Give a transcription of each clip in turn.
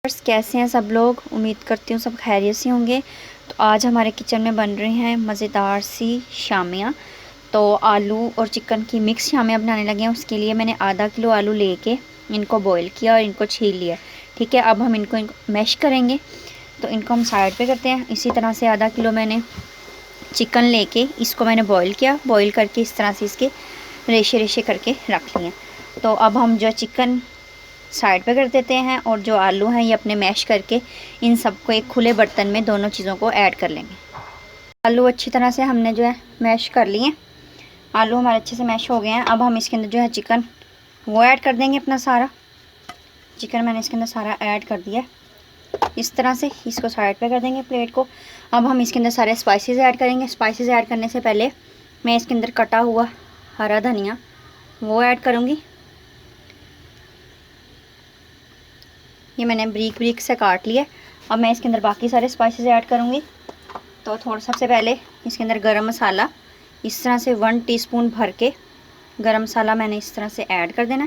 कैसे हैं सब लोग। उम्मीद करती हूँ सब खैरियत से होंगे। तो आज हमारे किचन में बन रही हैं मज़ेदार सी शामियाँ। तो आलू और चिकन की मिक्स शामियाँ बनाने लगे हैं। उसके लिए मैंने आधा किलो आलू लेके इनको बॉईल किया और इनको छील लिया। ठीक है, अब हम इनको मैश करेंगे। तो इनको हम साइड पे करते हैं। इसी तरह से आधा किलो मैंने चिकन लेके इसको मैंने बॉईल किया। बॉईल करके इस तरह से इसके रेशे रेशे करके रख लिए। तो अब हम जो चिकन साइड पे कर देते हैं और जो आलू हैं ये अपने मैश करके इन सबको एक खुले बर्तन में दोनों चीज़ों को ऐड कर लेंगे। आलू अच्छी तरह से हमने जो है मैश कर लिए। आलू हमारे अच्छे से मैश हो गए हैं। अब हम इसके अंदर जो है चिकन वो ऐड कर देंगे। अपना सारा चिकन मैंने इसके अंदर सारा ऐड कर दिया। इस तरह से इसको साइड पे कर देंगे प्लेट को। अब हम इसके अंदर सारे स्पाइसेस ऐड करेंगे। स्पाइसेस ऐड करने से पहले मैं इसके अंदर कटा हुआ हरा धनिया वो ऐड करूँगी। ये मैंने ब्रीक ब्रीक से काट लिया। अब मैं इसके अंदर बाकी सारे स्पाइसेस ऐड करूँगी। तो सबसे पहले इसके अंदर गरम मसाला इस तरह से 1 टीस्पून भर के गरम मसाला मैंने इस तरह से ऐड कर देना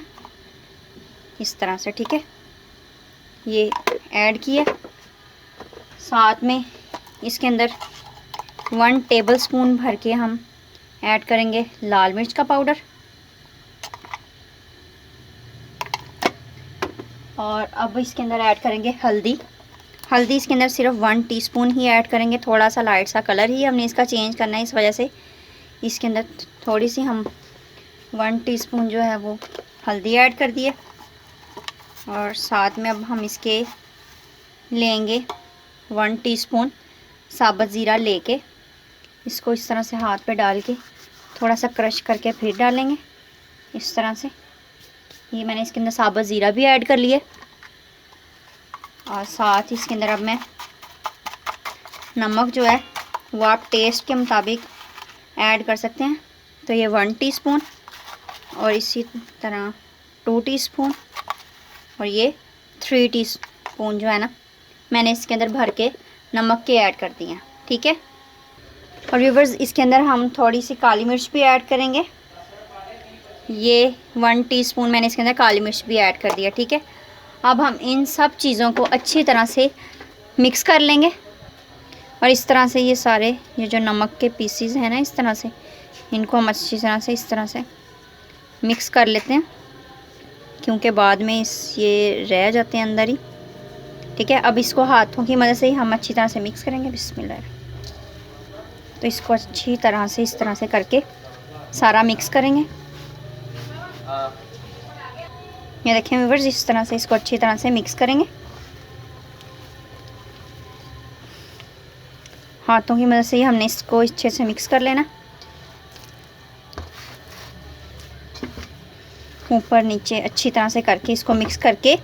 इस तरह से। ठीक है, ये ऐड किया। साथ में इसके अंदर 1 टेबलस्पून भर के हम ऐड करेंगे लाल मिर्च का पाउडर। और अब इसके अंदर ऐड करेंगे हल्दी। हल्दी इसके अंदर सिर्फ 1 टीस्पून ही ऐड करेंगे। थोड़ा सा लाइट सा कलर ही हमने इसका चेंज करना है, इस वजह से इसके अंदर थोड़ी सी हम 1 टीस्पून जो है वो हल्दी ऐड कर दिए। और साथ में अब हम इसके लेंगे 1 टीस्पून साबुत ज़ीरा लेके इसको इस तरह से हाथ पे डाल के थोड़ा सा क्रश करके फिर डालेंगे इस तरह से। ये मैंने इसके अंदर साबुत ज़ीरा भी ऐड कर लिए। और साथ ही इसके अंदर अब मैं नमक जो है वो आप टेस्ट के मुताबिक ऐड कर सकते हैं। तो ये 1 टीस्पून और इसी तरह 2 टीस्पून और ये 3 टीस्पून जो है ना मैंने इसके अंदर भर के नमक के ऐड कर दिए हैं। ठीक है, और व्यूअर्स इसके अंदर हम थोड़ी सी काली मिर्च भी ऐड करेंगे। ये 1 टीस्पून मैंने इसके अंदर काली मिर्च भी ऐड कर दिया। ठीक है, अब हम इन सब चीज़ों को अच्छी तरह से मिक्स कर लेंगे। और इस तरह से ये सारे ये जो नमक के पीसीज हैं ना इस तरह से इनको हम अच्छी तरह से इस तरह से मिक्स कर लेते हैं, क्योंकि बाद में ये रह जाते हैं अंदर ही। ठीक है, अब इसको हाथों की मदद से ही हम अच्छी तरह से मिक्स करेंगे। बिस्मिल्लाह। तो इसको अच्छी तरह से इस तरह से करके सारा मिक्स करेंगे। ये देखें व्यूअर्स, इस तरह से इसको अच्छी तरह से मिक्स करेंगे। हाथों की मदद से ही हमने इसको अच्छे से मिक्स कर लेना, ऊपर नीचे अच्छी तरह से करके इसको मिक्स करके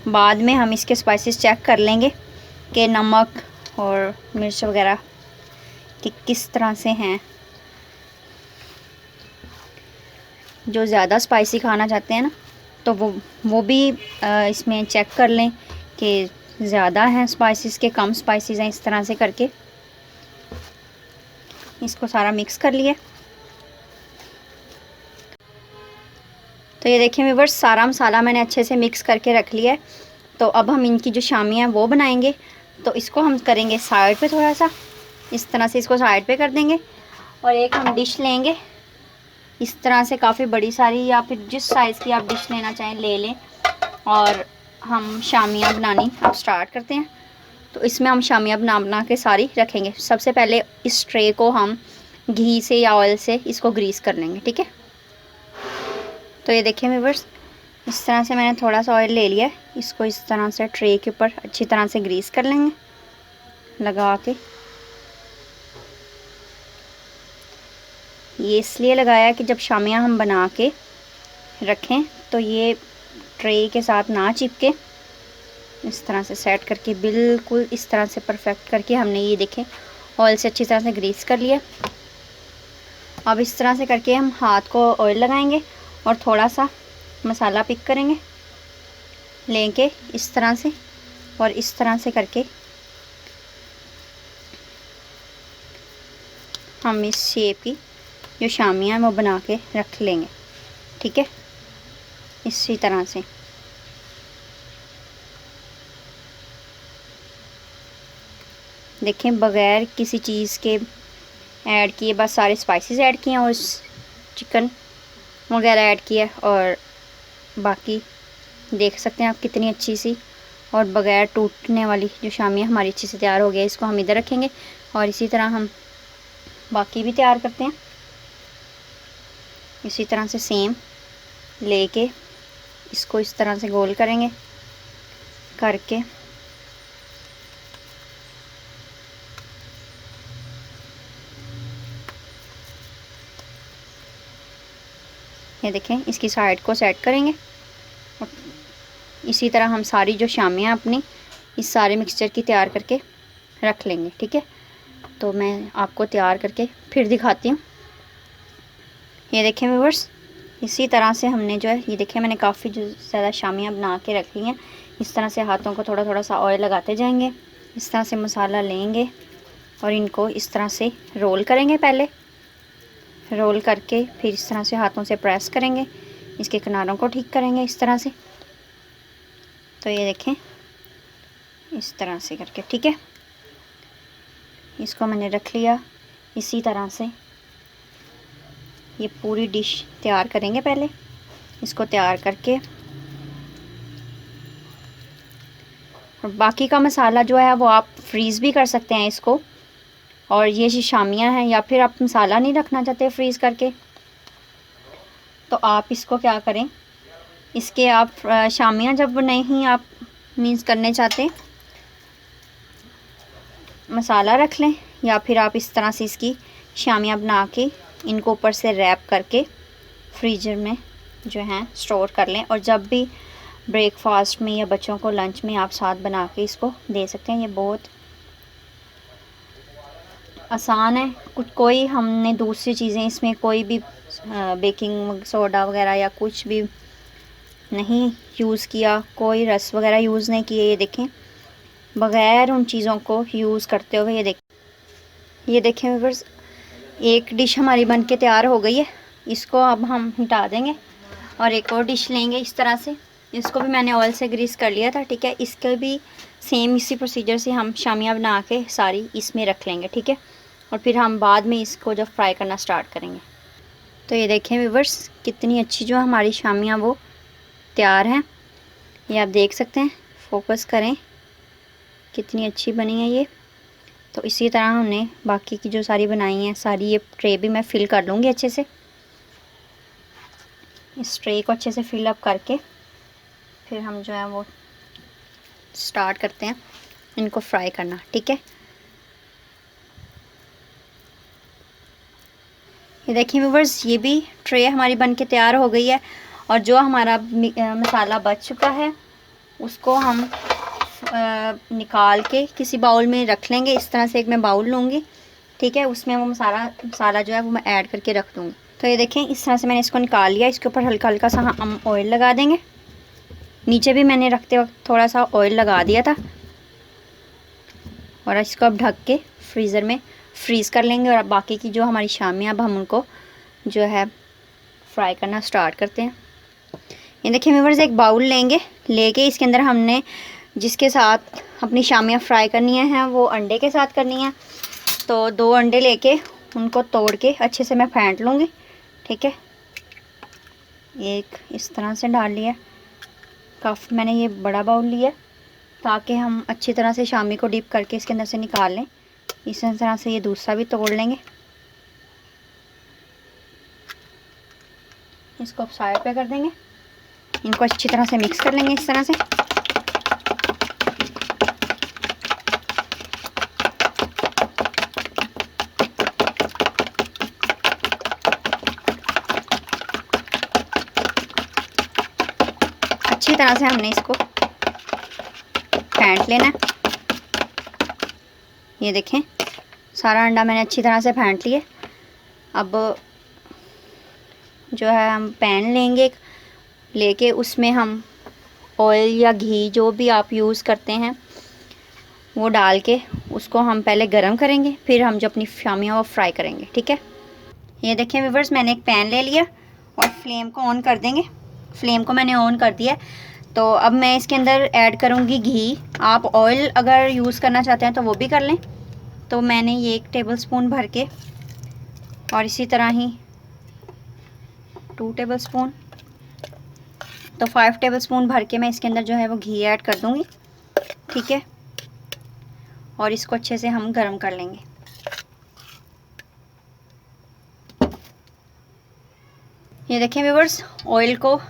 बाद में हम इसके स्पाइसेस चेक कर लेंगे कि नमक और मिर्च वगैरह कि किस तरह से हैं। जो ज़्यादा स्पाइसी खाना चाहते हैं ना तो वो भी इसमें चेक कर लें कि ज़्यादा हैं स्पाइसेस के कम स्पाइसेस हैं। इस तरह से करके इसको सारा मिक्स कर लिए। तो ये देखें व्यूअर्स, सारा मसाला मैंने अच्छे से मिक्स करके रख लिया है। तो अब हम इनकी जो शामियाँ वो बनाएंगे। तो इसको हम करेंगे साइड पे, थोड़ा सा इस तरह से इसको साइड पे कर देंगे। और एक हम डिश लेंगे इस तरह से, काफ़ी बड़ी सारी या फिर जिस साइज़ की आप डिश लेना चाहें ले लें। और हम शामियाँ बनानी अब स्टार्ट करते हैं। तो इसमें हम शामियाँ बना के सारी रखेंगे। सबसे पहले इस ट्रे को हम घी से या ऑयल से इसको ग्रीस कर लेंगे। ठीक है, तो ये देखिए व्यूअर्स, इस तरह से मैंने थोड़ा सा ऑयल ले लिया है। इसको इस तरह से ट्रे के ऊपर अच्छी तरह से ग्रीस कर लेंगे लगा के। ये इसलिए लगाया कि जब शामियाँ हम बना के रखें तो ये ट्रे के साथ ना चिपके। इस तरह से सेट करके बिल्कुल इस तरह से परफेक्ट करके हमने ये देखें ऑयल से अच्छी तरह से ग्रीस कर लिया। अब इस तरह से करके हम हाथ को ऑयल लगाएंगे और थोड़ा सा मसाला पिक करेंगे लेके इस तरह से, और इस तरह से करके हम इस शेप की जो शामियाँ वो बना के रख लेंगे। ठीक है, इसी तरह से। देखें बग़ैर किसी चीज़ के ऐड किए, बस सारे स्पाइसेस ऐड किए और चिकन वगैरह ऐड किया और बाकी देख सकते हैं आप कितनी अच्छी सी और बग़ैर टूटने वाली जो शामियाँ हमारी अच्छी से तैयार हो गया। इसको हम इधर रखेंगे और इसी तरह हम बाकी भी तैयार करते हैं। इसी तरह से सेम लेके इसको इस तरह से गोल करेंगे करके ये देखें इसकी साइड को सेट करेंगे और इसी तरह हम सारी जो शामियाँ अपनी इस सारे मिक्सचर की तैयार करके रख लेंगे। ठीक है, तो मैं आपको तैयार करके फिर दिखाती हूँ। ये देखें व्यूअर्स, इसी तरह से हमने जो है ये देखें मैंने काफ़ी जो ज़्यादा शामियाँ बना के रख ली हैं। इस तरह से हाथों को थोड़ा थोड़ा सा ऑयल लगाते जाएंगे। इस तरह से मसाला लेंगे और इनको इस तरह से रोल करेंगे। पहले रोल करके फिर इस तरह से हाथों से प्रेस करेंगे, इसके किनारों को ठीक करेंगे इस तरह से। तो ये देखें इस तरह से करके, ठीक है, इसको मैंने रख लिया। इसी तरह से ये पूरी डिश तैयार करेंगे। पहले इसको तैयार करके और बाकी का मसाला जो है वो आप फ्रीज़ भी कर सकते हैं इसको। और ये जो शामियाँ हैं, या फिर आप मसाला नहीं रखना चाहते फ्रीज़ करके, तो आप इसको क्या करें, इसके आप शामियाँ जब नहीं आप मीन्स करने चाहते मसाला रख लें, या फिर आप इस तरह से इसकी शामियाँ बना के इनको ऊपर से रैप करके फ्रीजर में जो है स्टोर कर लें। और जब भी ब्रेकफास्ट में या बच्चों को लंच में आप साथ बना के इसको दे सकते हैं। ये बहुत आसान है। कोई हमने दूसरी चीज़ें इसमें कोई भी बेकिंग सोडा वगैरह या कुछ भी नहीं यूज़ किया, कोई रस वगैरह यूज़ नहीं किए। ये देखें बग़ैर उन चीज़ों को यूज़ करते हुए ये देखें व्यूअर्स, एक डिश हमारी बन के तैयार हो गई है। इसको अब हम हटा देंगे और एक और डिश लेंगे इस तरह से। इसको भी मैंने ऑयल से ग्रीस कर लिया था। ठीक है, इसके भी सेम इसी प्रोसीजर से हम शामियाँ बना के सारी इसमें रख लेंगे। ठीक है, और फिर हम बाद में इसको जब फ्राई करना स्टार्ट करेंगे। तो ये देखें व्यूअर्स, कितनी अच्छी जो हमारी शामियाँ वो तैयार हैं। ये आप देख सकते हैं, फोकस करें कितनी अच्छी बनी है ये। तो इसी तरह हमने बाकी की जो सारी बनाई हैं, सारी ये ट्रे भी मैं फ़िल कर लूँगी अच्छे से। इस ट्रे को अच्छे से फिल अप करके फिर हम जो है वो स्टार्ट करते हैं इनको फ्राई करना। ठीक है, ये देखिए व्यूअर्स, ये भी ट्रे हमारी बन के तैयार हो गई है। और जो हमारा मसाला बच चुका है उसको हम निकाल के किसी बाउल में रख लेंगे। इस तरह से एक मैं बाउल लूँगी। ठीक है, उसमें वो मसाला जो है वो मैं ऐड करके रख दूँगी। तो ये देखें इस तरह से मैंने इसको निकाल लिया। इसके ऊपर हल्का हल्का सा हम ऑयल लगा देंगे। नीचे भी मैंने रखते वक्त थोड़ा सा ऑयल लगा दिया था। और इसको अब ढक के फ्रीज़र में फ्रीज़ कर लेंगे। और अब बाकी की जो हमारी शामियाँ अब हम उनको जो है फ्राई करना स्टार्ट करते हैं। ये देखिए व्यूअर्स, एक बाउल लेके इसके अंदर हमने जिसके साथ अपनी शामियाँ फ्राई करनी हैं वो अंडे के साथ करनी है। तो 2 अंडे लेके उनको तोड़ के अच्छे से मैं फेंट लूँगी। ठीक है, एक इस तरह से डाल लिया। काफ़ी मैंने ये बड़ा बाउल लिया ताकि हम अच्छी तरह से शामी को डिप करके इसके अंदर से निकाल लें। इस तरह से ये दूसरा भी तोड़ लेंगे। इसको साइड पे कर देंगे। इनको अच्छी तरह से मिक्स कर लेंगे इस तरह से। अच्छी तरह से हमने इसको फेंट लेना है। ये देखें सारा अंडा मैंने अच्छी तरह से फेंट लिया। अब जो है हम पैन लेके उसमें हम ऑयल या घी जो भी आप यूज़ करते हैं वो डाल के उसको हम पहले गरम करेंगे, फिर हम जो अपनी शामियाँ वो फ्राई करेंगे। ठीक है, ये देखें व्यूअर्स, मैंने एक पैन ले लिया और फ्लेम को ऑन कर देंगे। फ्लेम को मैंने ऑन कर दिया। तो अब मैं इसके अंदर ऐड करूँगी घी। आप ऑयल अगर यूज़ करना चाहते हैं तो वो भी कर लें। तो मैंने ये 1 टेबलस्पून भर के और इसी तरह ही 2 टेबलस्पून, तो 5 टेबलस्पून भर के मैं इसके अंदर जो है वो घी ऐड कर दूँगी। ठीक है, और इसको अच्छे से हम गरम कर लेंगे। ये देखें व्यूअर्स, ऑयल को,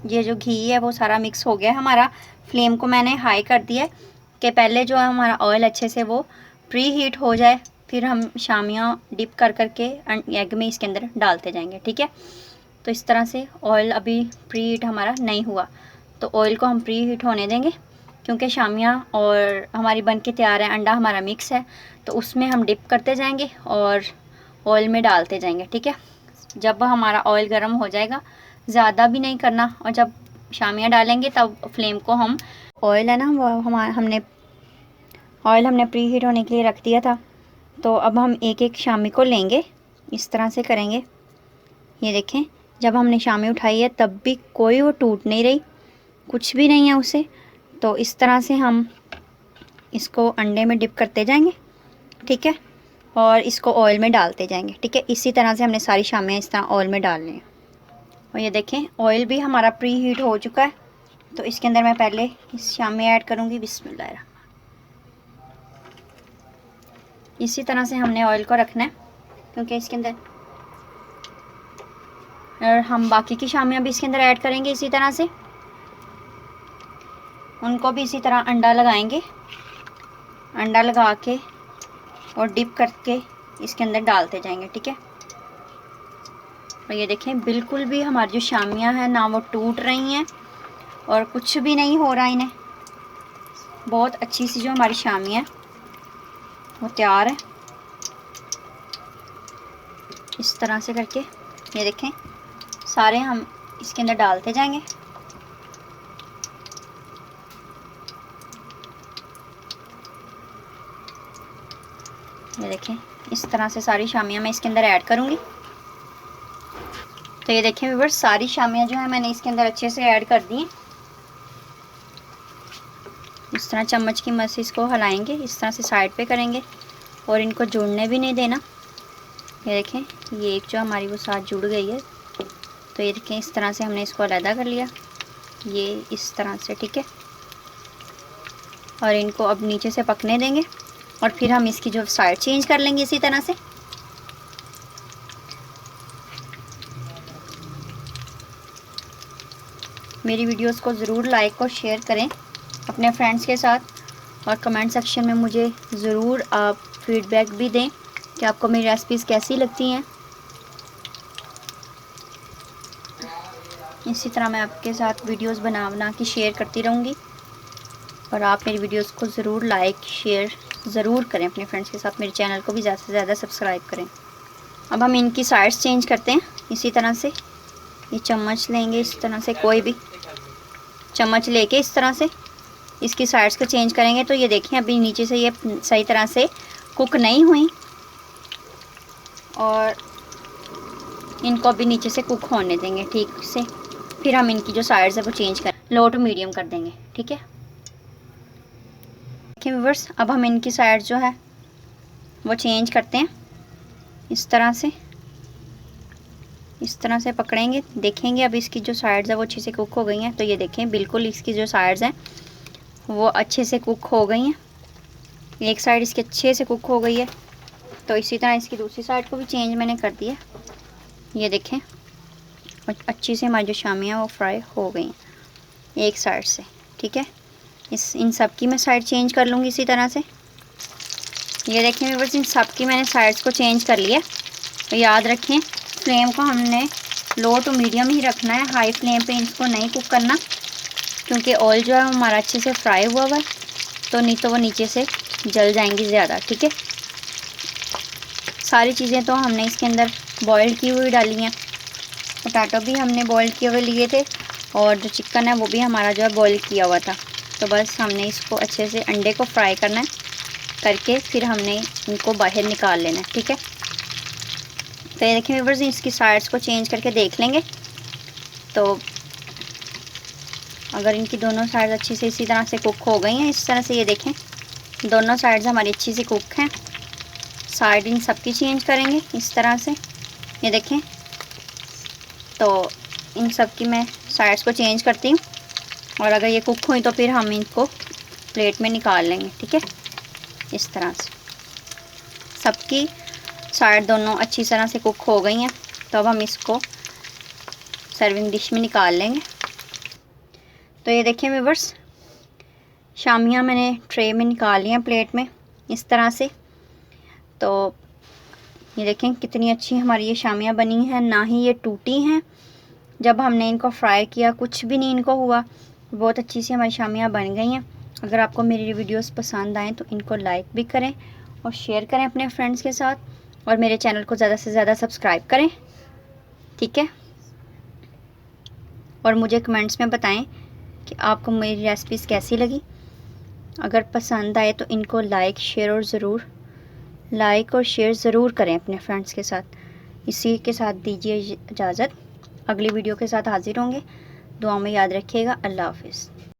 ये जो घी है वो सारा मिक्स हो गया है हमारा। फ्लेम को मैंने हाई कर दिया है कि पहले जो है हमारा ऑयल अच्छे से वो प्री हीट हो जाए, फिर हम शामियाँ डिप कर करके एग में इसके अंदर डालते जाएंगे। ठीक है, तो इस तरह से ऑयल अभी प्री हीट हमारा नहीं हुआ, तो ऑयल को हम प्री हीट होने देंगे, क्योंकि शामियाँ और हमारी बन के तैयार है, अंडा हमारा मिक्स है, तो उसमें हम डिप करते जाएंगे और ऑयल में डालते जाएंगे। ठीक है, जब हमारा ऑयल गर्म हो जाएगा, ज़्यादा भी नहीं करना, और जब शामियाँ डालेंगे तब फ्लेम को हम, ऑयल है ना वो हमने ऑयल हमने प्री हीट होने के लिए रख दिया था, तो अब हम एक एक शामी को लेंगे, इस तरह से करेंगे। ये देखें, जब हमने शामी उठाई है तब भी कोई वो टूट नहीं रही, कुछ भी नहीं है उसे। तो इस तरह से हम इसको अंडे में डिप करते जाएंगे। ठीक है, और इसको ऑयल में डालते जाएंगे। ठीक है, इसी तरह से हमने सारी शामियाँ इस तरह ऑयल में डालनी है। और ये देखें, ऑयल भी हमारा प्री हीट हो चुका है, तो इसके अंदर मैं पहले इस शामी ऐड करूँगी। बिस्मिल्लाह, इसी तरह से हमने ऑयल को रखना है, क्योंकि इसके अंदर, और हम बाकी की शामियाँ भी इसके अंदर ऐड करेंगे इसी तरह से, उनको भी इसी तरह अंडा लगाएंगे, अंडा लगा के और डिप करके इसके अंदर डालते जाएंगे। ठीक है, और ये देखें, बिल्कुल भी हमारी जो शामियाँ हैं ना वो टूट रही हैं और कुछ भी नहीं हो रहा इन्हें। बहुत अच्छी सी जो हमारी शामियाँ हैं वो तैयार है। इस तरह से करके ये देखें, सारे हम इसके अंदर डालते जाएंगे। ये देखें, इस तरह से सारी शामियाँ मैं इसके अंदर ऐड करूँगी। तो ये देखें व्यूअर्स, सारी शामियाँ जो है मैंने इसके अंदर अच्छे से ऐड कर दी। इस तरह चम्मच की मदद से इसको हिलाएंगे, इस तरह से साइड पे करेंगे और इनको जुड़ने भी नहीं देना। ये देखें, ये एक जो हमारी वो साथ जुड़ गई है, तो ये देखें, इस तरह से हमने इसको अलग कर लिया, ये इस तरह से। ठीक है, और इनको अब नीचे से पकने देंगे और फिर हम इसकी जो साइड चेंज कर लेंगे इसी तरह से। मेरी वीडियोस को ज़रूर लाइक और शेयर करें अपने फ्रेंड्स के साथ, और कमेंट सेक्शन में मुझे ज़रूर आप फीडबैक भी दें कि आपको मेरी रेसिपीज़ कैसी लगती हैं। इसी तरह मैं आपके साथ वीडियोस बना के शेयर करती रहूँगी, और आप मेरी वीडियोस को ज़रूर लाइक शेयर ज़रूर करें अपने फ्रेंड्स के साथ। मेरे चैनल को भी ज़्यादा से ज़्यादा सब्सक्राइब करें। अब हम इनकी साइड्स चेंज करते हैं इसी तरह से। ये चम्मच लेंगे, इस तरह से कोई भी चम्मच लेके इस तरह से इसकी साइड्स को चेंज करेंगे। तो ये देखें, अभी नीचे से ये सही तरह से कुक नहीं हुई, और इनको अभी नीचे से कुक होने देंगे ठीक से। फिर हम इनकी जो साइड्स है वो चेंज कर, लो टू मीडियम कर देंगे। ठीक है, देखिए व्यूअर्स, अब हम इनकी साइड जो है वो चेंज करते हैं इस तरह से। इस तरह से पकड़ेंगे, देखेंगे अब इसकी जो साइड्स है वो अच्छे से कुक हो गई हैं। तो ये देखें, बिल्कुल इसकी जो साइड्स हैं वो अच्छे से कुक हो गई हैं, एक साइड इसकी अच्छे से कुक हो गई है। तो इसी तरह इसकी दूसरी साइड को भी चेंज मैंने कर दिया। ये देखें, अच्छी से हमारी जो शामियाँ वो फ्राई हो गई हैं एक साइड से। ठीक है, इन सब की मैं साइड चेंज कर लूँगी इसी तरह से। ये देखें बस, इन सब की मैंने साइड्स को चेंज कर लिया। तो याद रखें, फ्लेम को हमने लो टू मीडियम ही रखना है, हाई फ्लेम पे इसको नहीं कुक करना, क्योंकि ऑयल जो है हमारा अच्छे से फ्राई हुआ है, तो नहीं तो वो नीचे से जल जाएंगी ज़्यादा। ठीक है, सारी चीज़ें तो हमने इसके अंदर बॉयल की हुई डाली हैं। पोटैटो भी हमने बॉयल किए हुए लिए थे, और जो चिकन है वो भी हमारा जो है बॉयल किया हुआ था। तो बस हमने इसको अच्छे से अंडे को फ्राई करना है, करके फिर हमने इनको बाहर निकाल लेना है। ठीक है, तो ये देखें व्यूअर्स, इसकी साइड्स को चेंज करके देख लेंगे। तो अगर इनकी दोनों साइड्स अच्छी से इसी तरह से कुक हो गई हैं इस तरह से, ये देखें दोनों साइड्स हमारी अच्छी से कुक हैं। साइड इन सबकी चेंज करेंगे इस तरह से। ये देखें, तो इन सब की मैं साइड्स को चेंज करती हूँ, और अगर ये कुक हुई तो फिर हम इनको प्लेट में निकाल लेंगे। ठीक है, इस तरह से सबकी साइड दोनों अच्छी तरह से कुक हो गई हैं। तो अब हम इसको सर्विंग डिश में निकाल लेंगे। तो ये देखें व्यूअर्स, शामियाँ मैंने ट्रे में निकाल लिया प्लेट में इस तरह से। तो ये देखें कितनी अच्छी हमारी ये शामियाँ बनी हैं, ना ही ये टूटी हैं। जब हमने इनको फ्राई किया कुछ भी नहीं इनको हुआ, बहुत अच्छी सी हमारी शामियाँ बन गई हैं। अगर आपको मेरी वीडियोस पसंद आएँ तो इनको लाइक भी करें और शेयर करें अपने फ्रेंड्स के साथ, और मेरे चैनल को ज़्यादा से ज़्यादा सब्सक्राइब करें। ठीक है, और मुझे कमेंट्स में बताएं कि आपको मेरी रेसिपीज़ कैसी लगी। अगर पसंद आए तो इनको लाइक और शेयर ज़रूर करें अपने फ्रेंड्स के साथ। इसी के साथ दीजिए इजाज़त, अगली वीडियो के साथ हाजिर होंगे। दुआ में याद रखिएगा। अल्लाह हाफिज़।